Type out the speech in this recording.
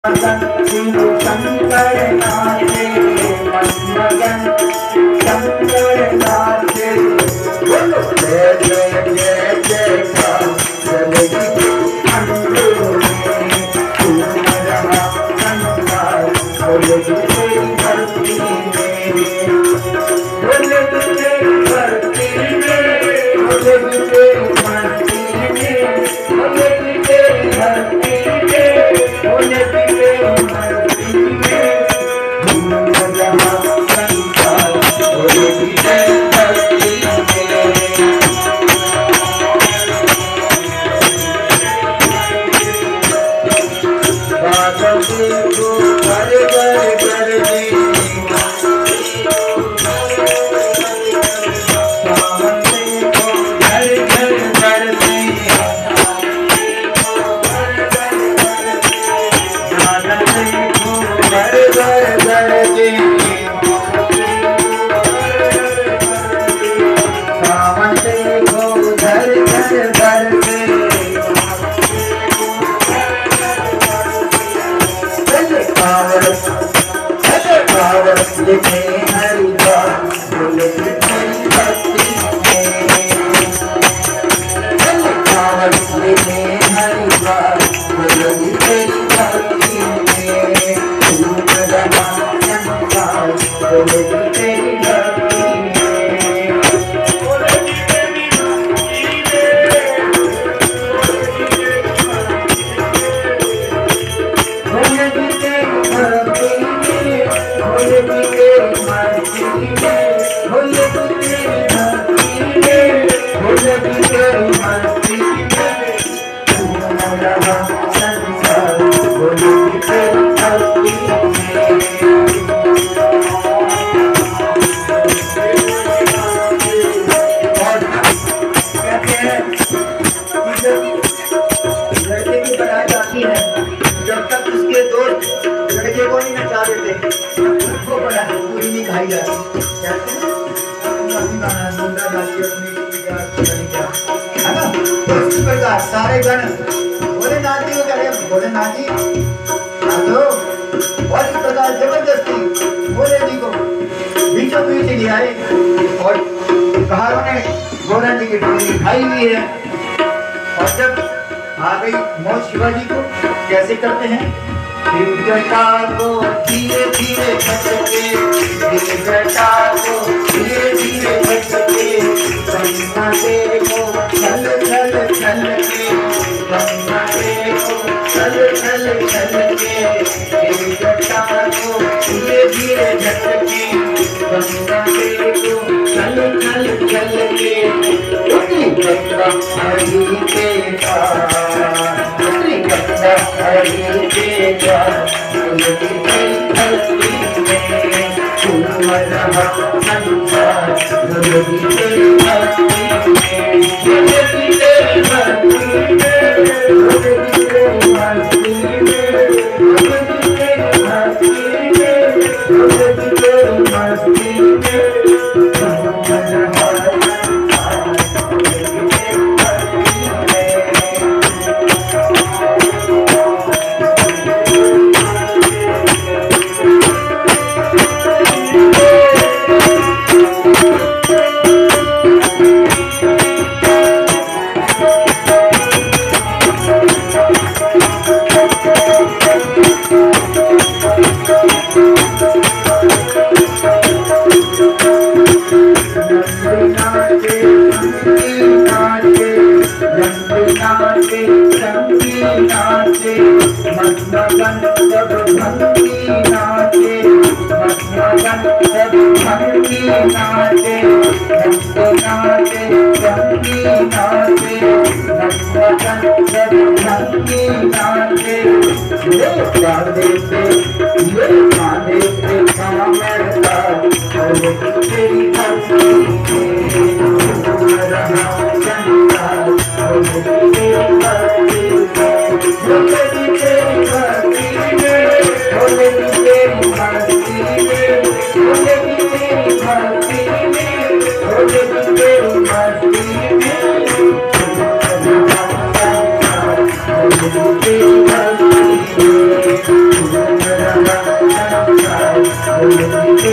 शिव शंकर नाचे मन्मगन शंकर नाचे बोलो जय जय जय जय जय अंदर में तुम रहा संसार बोले तेरी धरती में बोले तेरी धरती में बोले तेरी धरती में बोले तेरी धरती में बोले सारे गण भोलेनाथ जी को कहे भोलेनाथ जी साधो और इस प्रकार जबरदस्ती भोले जी को बीचों बीच ले आए और कहा उन्होंने भोले जी की डोरी खाई हुई है और जब आ गई मौत शिवाजी को कैसे करते हैं जटा को धीरे धीरे झटके जटा को धीरे धीरे झटके गंगा देखो चल चल चल के गंगा देखो चल चल चल के जटा को धीरे धीरे झटके गंगा देखो चल चल चल के उतरी गंगा हरि के पार उतरी गंगा हरि के पार के